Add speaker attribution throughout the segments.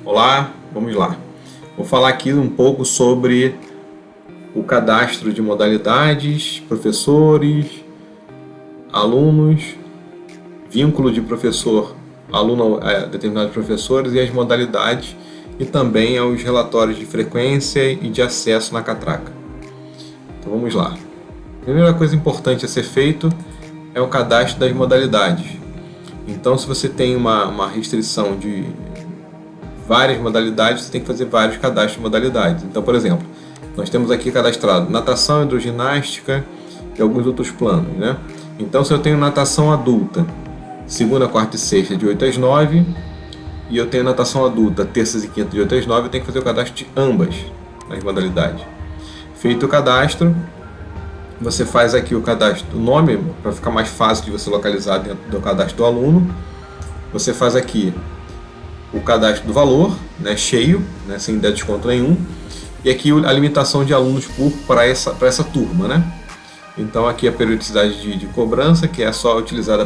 Speaker 1: Olá, vamos lá. Vou falar aqui um pouco sobre o cadastro de modalidades, professores, alunos, vínculo de professor, aluno a determinados professores e as modalidades, e também aos relatórios de frequência e de acesso na catraca. Então vamos lá. A primeira coisa importante a ser feito é o cadastro das modalidades. Então, se você tem uma restrição de várias modalidades, você tem que fazer vários cadastros de modalidades. Então, por exemplo, nós temos aqui cadastrado natação, hidroginástica e alguns outros planos, né? Então, se eu tenho natação adulta, segunda, quarta e sexta de 8 às 9, e eu tenho natação adulta, terças e quintas de 8 às 9, eu tenho que fazer o cadastro de ambas as modalidades. Feito o cadastro, você faz aqui o cadastro do nome, para ficar mais fácil de você localizar dentro do cadastro do aluno. Você faz aqui o cadastro do valor, né, cheio, né, sem dar desconto nenhum. E aqui a limitação de alunos para essa turma, né? Então aqui a periodicidade de cobrança, que é só utilizada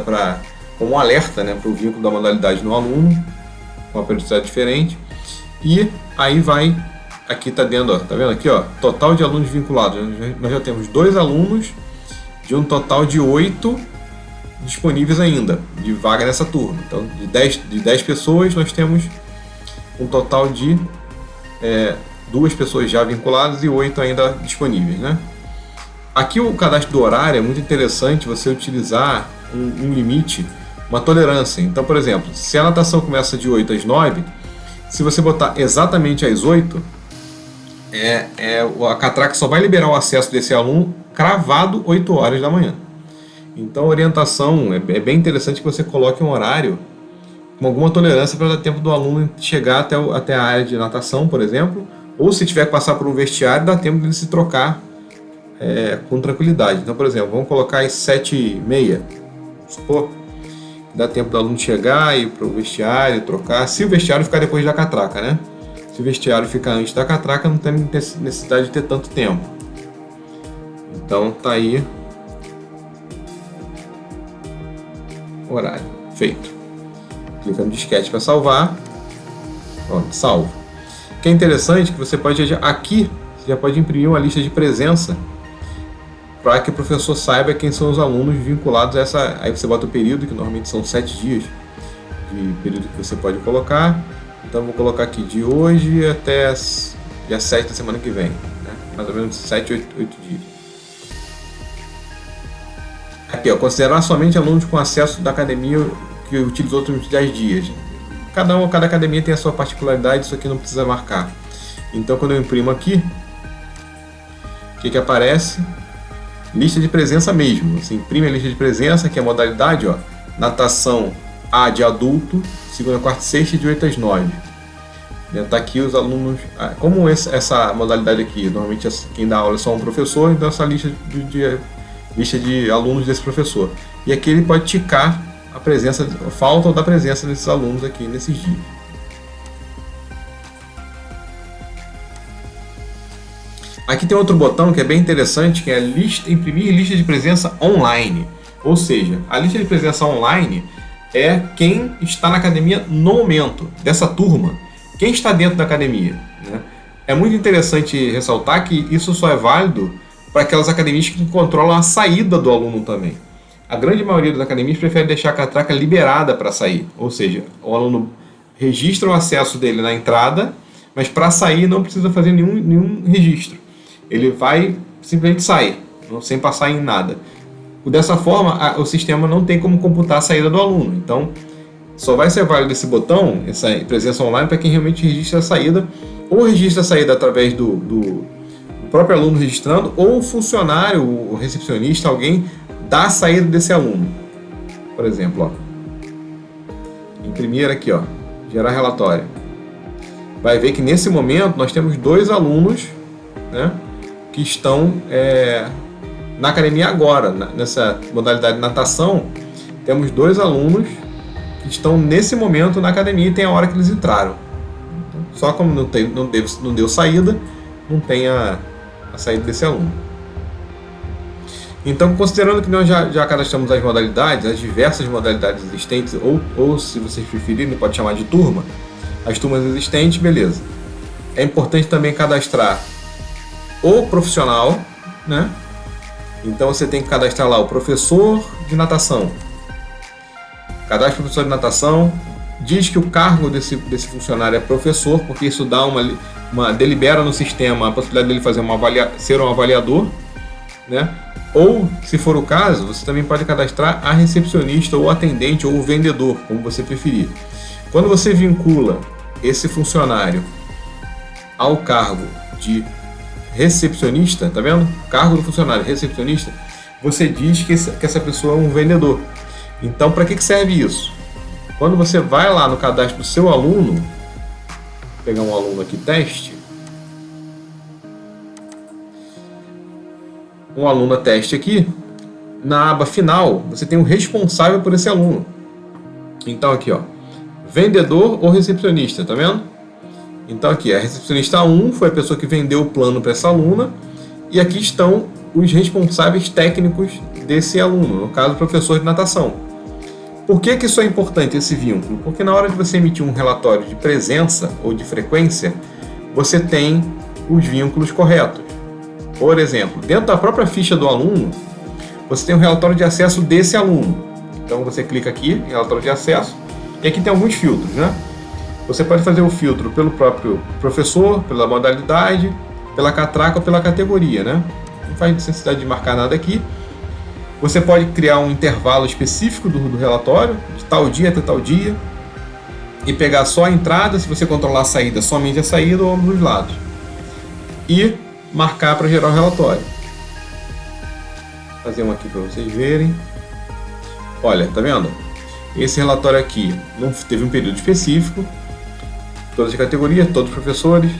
Speaker 1: como um alerta, né, para o vínculo da modalidade no aluno, com uma periodicidade diferente. E aí vai... Aqui está dentro, ó, tá vendo aqui, ó, total de alunos vinculados. Nós já temos 2 alunos de um total de 8 disponíveis ainda de vaga nessa turma. Então, de 10 pessoas, nós temos um total de 2 pessoas já vinculadas e 8 ainda disponíveis, né? Aqui o cadastro do horário é muito interessante você utilizar um limite, uma tolerância. Então, por exemplo, se a natação começa de 8 às 9, se você botar exatamente às 8, a catraca só vai liberar o acesso desse aluno cravado 8 horas da manhã. Então a orientação é bem interessante que você coloque um horário com alguma tolerância para dar tempo do aluno chegar até a área de natação, por exemplo, ou se tiver que passar por um vestiário, dá tempo de ele se trocar com tranquilidade. Então, por exemplo, vamos colocar às 7h30, vamos supor, dá tempo do aluno chegar, ir para o vestiário, trocar, se o vestiário ficar depois da catraca, né? Se o vestiário ficar antes da catraca, não tem necessidade de ter tanto tempo. Então tá aí o horário feito. Clica no disquete para salvar. Pronto, salvo. O que é interessante é que você pode aqui, você já pode imprimir uma lista de presença para que o professor saiba quem são os alunos vinculados a essa. Aí você bota o período, que normalmente são 7 dias de período que você pode colocar. Então vou colocar aqui de hoje até dia 7 da semana que vem, né? Mais ou menos 7, 8 dias. Aqui, ó, considerar somente alunos com acesso da academia que utilizou outros 10 dias. Cada academia tem a sua particularidade, isso aqui não precisa marcar. Então quando eu imprimo aqui, o que aparece? Lista de presença mesmo. Você imprime a lista de presença, que é a modalidade, ó, natação A de adulto, segunda, quarta e sexta, de 8 às 9. Está aqui os alunos. Como essa modalidade aqui, normalmente quem dá aula é só um professor, então essa lista de alunos desse professor. E aqui ele pode ticar a presença, a falta ou da presença desses alunos aqui nesses dias. Aqui tem outro botão que é bem interessante, que é imprimir lista de presença online. Ou seja, a lista de presença online é quem está na academia no momento dessa turma, quem está dentro da academia, né? É muito interessante ressaltar que isso só é válido para aquelas academias que controlam a saída do aluno também. A grande maioria das academias prefere deixar a catraca liberada para sair, ou seja, o aluno registra o acesso dele na entrada, mas para sair não precisa fazer nenhum registro. Ele vai simplesmente sair, sem passar em nada. Dessa forma, o sistema não tem como computar a saída do aluno. Então, só vai ser válido esse botão, essa presença online, para quem realmente registra a saída, ou registra a saída através do próprio aluno registrando, ou o funcionário, o recepcionista, alguém dá a saída desse aluno. Por exemplo, ó, imprimir aqui, ó, gerar relatório. Vai ver que nesse momento nós temos 2 alunos, né, que estão na academia agora, nessa modalidade de natação. Temos 2 alunos que estão nesse momento na academia e tem a hora que eles entraram. Então, só como não deu saída, não tem a saída desse aluno. Então, considerando que nós já cadastramos as modalidades, as diversas modalidades existentes, ou se vocês preferirem, pode chamar de turma, as turmas existentes, beleza. É importante também cadastrar o profissional, né? Então você tem que cadastrar lá o professor de natação. Cadastra o professor de natação, diz que o cargo desse funcionário é professor, porque isso dá delibera no sistema a possibilidade dele fazer ser um avaliador, né? Ou, se for o caso, você também pode cadastrar a recepcionista ou atendente ou o vendedor, como você preferir. Quando você vincula esse funcionário ao cargo de recepcionista, tá vendo? Cargo do funcionário recepcionista, você diz que essa pessoa é um vendedor. Então, para que serve isso? Quando você vai lá no cadastro do seu aluno, vou pegar um aluno aqui, teste, um aluno teste aqui, na aba final, você tem um responsável por esse aluno. Então aqui, ó, vendedor ou recepcionista, tá vendo? Então aqui, a recepcionista 1 foi a pessoa que vendeu o plano para essa aluna, e aqui estão os responsáveis técnicos desse aluno, no caso, o professor de natação. Por que isso é importante, esse vínculo? Porque na hora de você emitir um relatório de presença ou de frequência, você tem os vínculos corretos. Por exemplo, dentro da própria ficha do aluno, você tem um relatório de acesso desse aluno. Então você clica aqui em relatório de acesso, e aqui tem alguns filtros, né? Você pode fazer o filtro pelo próprio professor, pela modalidade, pela catraca ou pela categoria, né? Não faz necessidade de marcar nada aqui. Você pode criar um intervalo específico do relatório, de tal dia até tal dia, e pegar só a entrada, se você controlar a saída, somente a saída ou ambos os lados. E marcar para gerar o relatório. Vou fazer um aqui para vocês verem. Olha, tá vendo? Esse relatório aqui não teve um período específico, todas as categorias, todos os professores,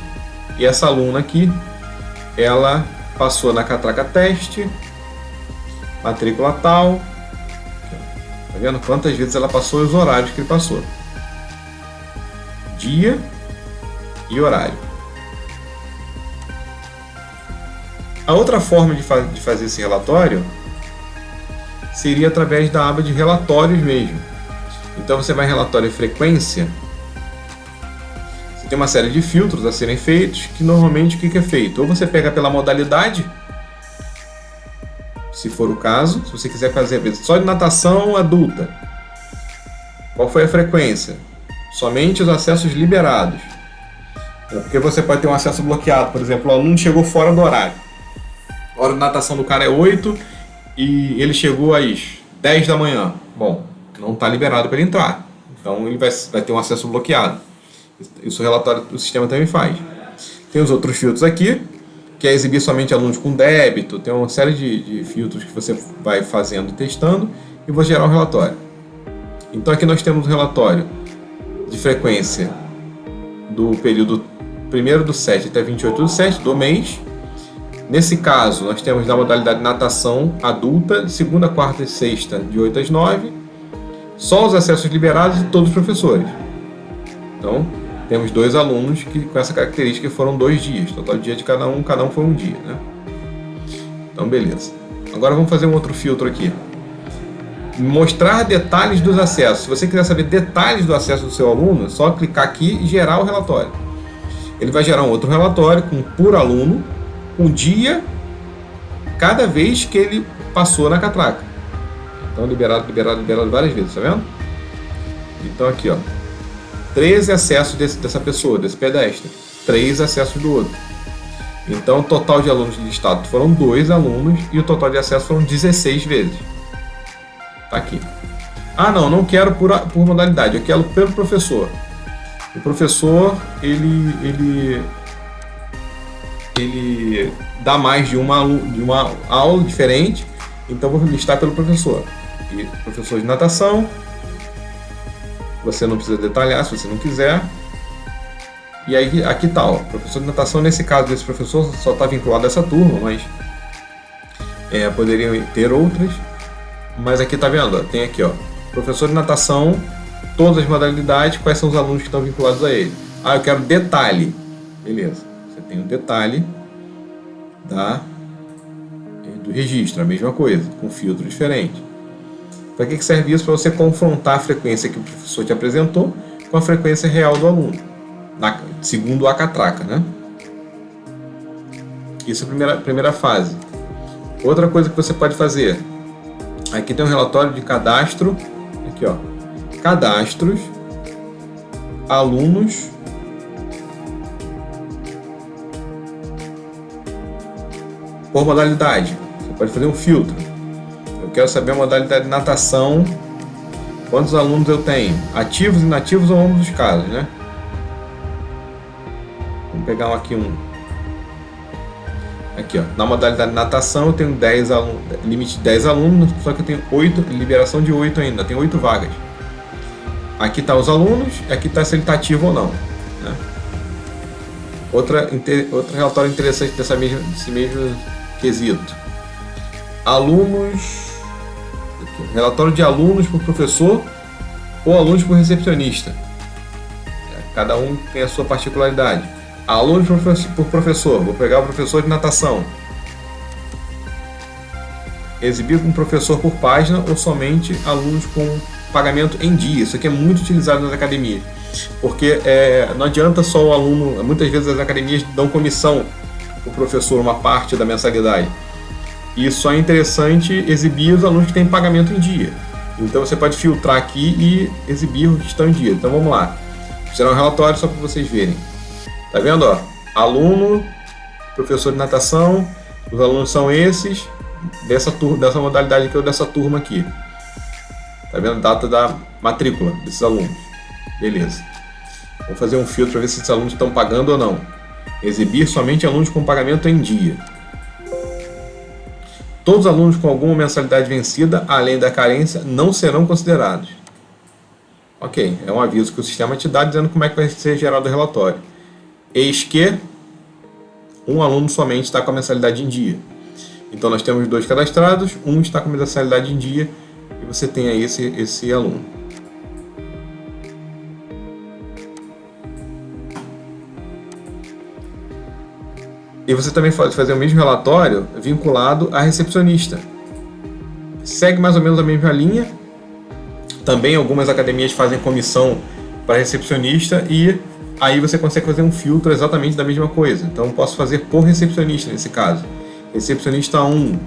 Speaker 1: e essa aluna aqui, ela passou na catraca teste, matrícula tal, tá vendo quantas vezes ela passou e os horários que ele passou, dia e horário. A outra forma de fazer esse relatório seria através da aba de relatórios mesmo. Então você vai em relatório e frequência, você tem uma série de filtros a serem feitos, que normalmente o que é feito? Ou você pega pela modalidade, se for o caso, se você quiser fazer só de natação adulta, qual foi a frequência? Somente os acessos liberados. Porque você pode ter um acesso bloqueado, por exemplo, o aluno chegou fora do horário. A hora de natação do cara é 8 e ele chegou às 10 da manhã. Bom, não está liberado para ele entrar. Então ele vai ter um acesso bloqueado. Isso o relatório do sistema também faz. Tem os outros filtros aqui, que é exibir somente alunos com débito. Tem uma série de filtros que você vai fazendo e testando e vou gerar um relatório. Então aqui nós temos um relatório de frequência do período 1º/7 até 28/7 do mês. Nesse caso, nós temos na modalidade natação adulta, segunda, quarta e sexta, de 8 às 9, só os acessos liberados de todos os professores. Então, temos 2 alunos que com essa característica foram 2 dias, total dia de cada um foi um dia, né? Então, beleza. Agora vamos fazer um outro filtro aqui. Mostrar detalhes dos acessos. Se você quiser saber detalhes do acesso do seu aluno, é só clicar aqui e gerar o relatório. Ele vai gerar um outro relatório por aluno, um dia cada vez que ele passou na catraca. Então liberado várias vezes, tá vendo? Então aqui, ó, 13 acessos dessa pessoa, desse pedestre, 3 acessos do outro. Então o total de alunos listados foram 2 alunos e o total de acesso foram 16 vezes. Tá aqui. Ah, não quero por modalidade, eu quero pelo professor. O professor, ele dá mais de uma aula diferente, então vou listar pelo professor. E professor de natação, você não precisa detalhar se você não quiser. E aí aqui tá, ó, professor de natação, nesse caso desse professor só está vinculado a essa turma, mas poderiam ter outras. Mas aqui tá vendo, ó, tem aqui, ó, professor de natação, todas as modalidades, quais são os alunos que estão vinculados a ele. Ah, eu quero detalhe. Beleza, você tem o detalhe do registro, a mesma coisa, com filtro diferente. Para que serve isso? Para você confrontar a frequência que o professor te apresentou com a frequência real do aluno. segundo a catraca, né? Isso é a primeira fase. Outra coisa que você pode fazer, aqui tem um relatório de cadastro, aqui ó, cadastros, alunos, por modalidade. Você pode fazer um filtro. Eu quero saber a modalidade de natação, quantos alunos eu tenho, ativos e inativos ao longo dos casos, né? Vamos pegar aqui Aqui, ó, na modalidade de natação eu tenho 10 alunos, limite de 10 alunos, só que eu tenho 8, liberação de 8 ainda, tem 8 vagas. Aqui está os alunos, aqui está se ele está ativo ou não, né? Outro relatório interessante desse mesmo quesito. Alunos, aqui, relatório de alunos por professor ou alunos por recepcionista. Cada um tem a sua particularidade. Alunos por professor, vou pegar o professor de natação. Exibir com professor por página ou somente alunos com pagamento em dia. Isso aqui é muito utilizado nas academias, porque não adianta só o aluno, muitas vezes as academias dão comissão para o professor uma parte da mensalidade. E só é interessante exibir os alunos que têm pagamento em dia. Então você pode filtrar aqui e exibir os que estão em dia. Então vamos lá. Vou tirar um relatório só para vocês verem. Tá vendo, ó? Aluno, professor de natação, os alunos são esses, dessa modalidade aqui ou dessa turma aqui. Tá vendo? Data da matrícula desses alunos. Beleza. Vou fazer um filtro para ver se esses alunos estão pagando ou não. Exibir somente alunos com pagamento em dia. Todos os alunos com alguma mensalidade vencida, além da carência, não serão considerados. Ok, é um aviso que o sistema te dá dizendo como é que vai ser gerado o relatório. Eis que um aluno somente está com a mensalidade em dia. Então nós temos 2 cadastrados, um está com a mensalidade em dia e você tem aí esse aluno. E você também pode fazer o mesmo relatório vinculado à recepcionista. Segue mais ou menos a mesma linha. Também algumas academias fazem comissão para recepcionista e aí você consegue fazer um filtro exatamente da mesma coisa. Então posso fazer por recepcionista nesse caso. Recepcionista 1,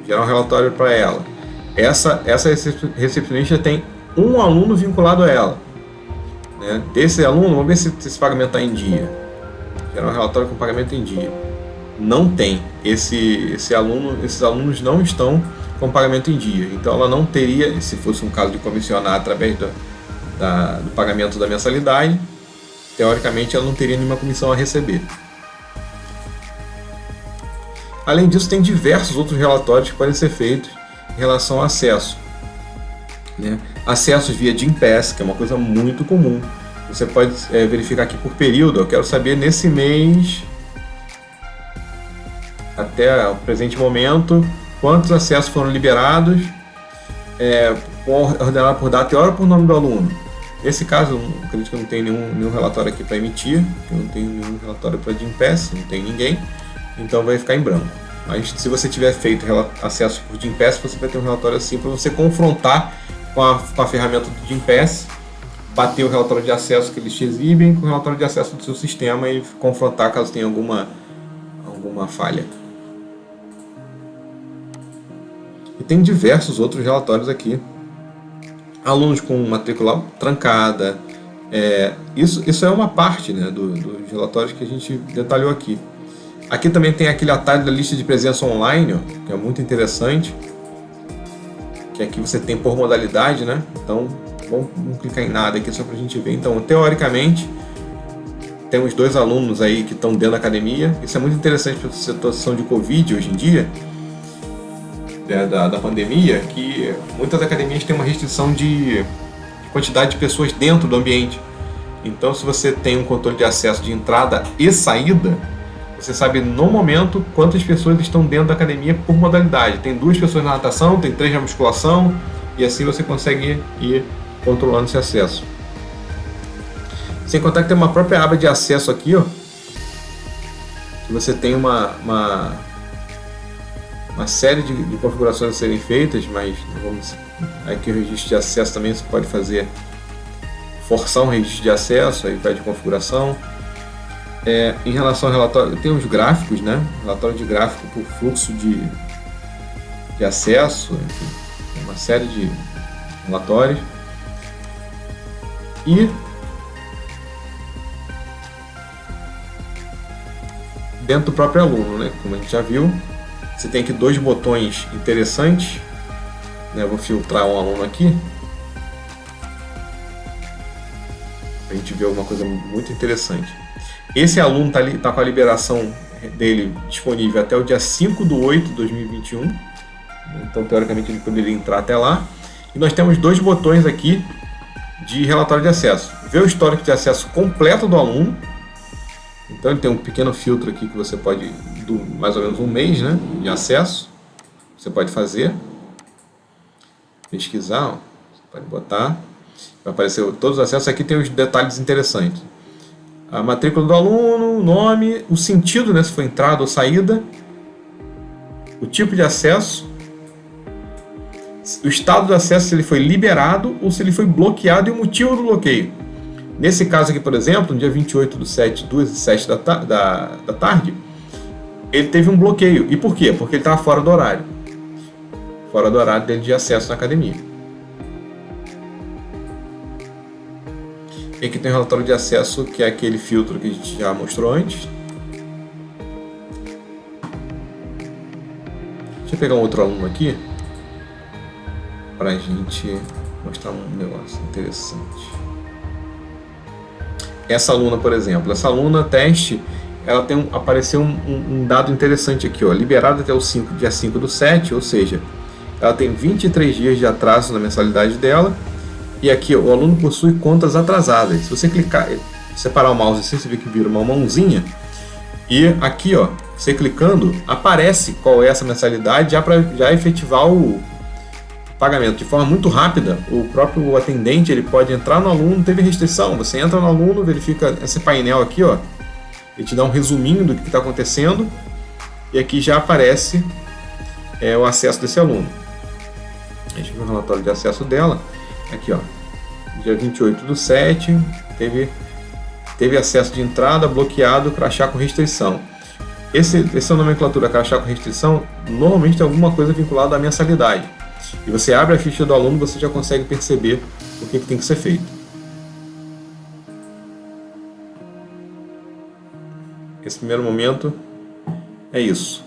Speaker 1: gerar um relatório para ela. Essa recepcionista tem um aluno vinculado a ela, né? Desse aluno, vamos ver se esse pagamento está em dia. Gerar um relatório com pagamento em dia. Não tem. Esses alunos não estão com pagamento em dia. Então ela não teria, se fosse um caso de comissionar através do pagamento da mensalidade, teoricamente ela não teria nenhuma comissão a receber. Além disso, tem diversos outros relatórios que podem ser feitos em relação ao acesso, né? Acessos via Gympass, que é uma coisa muito comum. Você pode verificar aqui por período. Eu quero saber nesse mês, até o presente momento, quantos acessos foram liberados, ordenado por data e hora por nome do aluno. Nesse caso, acredito que eu não tenho nenhum relatório aqui para emitir, eu não tenho nenhum relatório para Gympass, não tem ninguém, então vai ficar em branco. Mas se você tiver feito acesso por Gympass, você vai ter um relatório assim para você confrontar com a ferramenta do Gympass, bater o relatório de acesso que eles te exibem com o relatório de acesso do seu sistema e confrontar caso tenha alguma falha. E tem diversos outros relatórios aqui. Alunos com matrícula trancada. Isso é uma parte, né, dos relatórios que a gente detalhou aqui. Aqui também tem aquele atalho da lista de presença online, ó, que é muito interessante. Que aqui você tem por modalidade, né? Então, vamos clicar em nada aqui só para a gente ver. Então, teoricamente, temos 2 alunos aí que estão dentro da academia. Isso é muito interessante para a situação de Covid hoje em dia, da pandemia, que muitas academias têm uma restrição de quantidade de pessoas dentro do ambiente. Então, se você tem um controle de acesso de entrada e saída, você sabe no momento quantas pessoas estão dentro da academia por modalidade. Tem 2 pessoas na natação, tem 3 na musculação, e assim você consegue ir controlando esse acesso. Sem contar que tem uma própria aba de acesso aqui, ó, que você tem uma série de configurações a serem feitas, mas aqui o registro de acesso também você pode fazer forçar um registro de acesso, aí vai de configuração. Em relação ao relatório, tem os gráficos, né? Relatório de gráfico por fluxo de acesso, enfim, uma série de relatórios. E dentro do próprio aluno, né? Como a gente já viu, você tem aqui dois botões interessantes, né? Eu vou filtrar um aluno aqui para a gente ver alguma coisa muito interessante. Esse aluno tá com a liberação dele disponível até o dia 5/8/2021, então teoricamente ele poderia entrar até lá. E nós temos dois botões aqui de relatório de acesso: ver o histórico de acesso completo do aluno. Então ele tem um pequeno filtro aqui que você pode, do mais ou menos um mês, né, de acesso, você pode fazer, pesquisar, ó, você pode botar, vai aparecer todos os acessos. Aqui tem os detalhes interessantes: a matrícula do aluno, o nome, o sentido, né, se foi entrada ou saída, o tipo de acesso, o estado do acesso, se ele foi liberado ou se ele foi bloqueado e o motivo do bloqueio. Nesse caso aqui, por exemplo, no dia 28/7, 2h07 da tarde, ele teve um bloqueio. E por quê? Porque ele estava fora do horário. Fora do horário dele de acesso na academia. E aqui tem o relatório de acesso, que é aquele filtro que a gente já mostrou antes. Deixa eu pegar um outro aluno aqui para a gente mostrar um negócio interessante. Essa aluna, por exemplo, essa aluna teste, ela apareceu um dado interessante aqui, ó, liberada até o dia 5/7, ou seja, ela tem 23 dias de atraso na mensalidade dela. E aqui, ó, o aluno possui contas atrasadas. Se você clicar, separar o mouse assim, você vê que vira uma mãozinha. E aqui, ó, você clicando, aparece qual é essa mensalidade já para já efetivar o pagamento de forma muito rápida. O próprio atendente, ele pode entrar no aluno, teve restrição, você entra no aluno, verifica esse painel aqui, ó, ele te dá um resuminho do que está acontecendo, e aqui já aparece o acesso desse aluno. Deixa eu ver o relatório de acesso dela. Aqui, ó, dia 28/7, teve acesso de entrada, bloqueado, crachá com restrição. Essa nomenclatura crachá com restrição normalmente tem alguma coisa vinculada à mensalidade. E você abre a ficha do aluno, você já consegue perceber o que tem que ser feito. Esse primeiro momento é isso.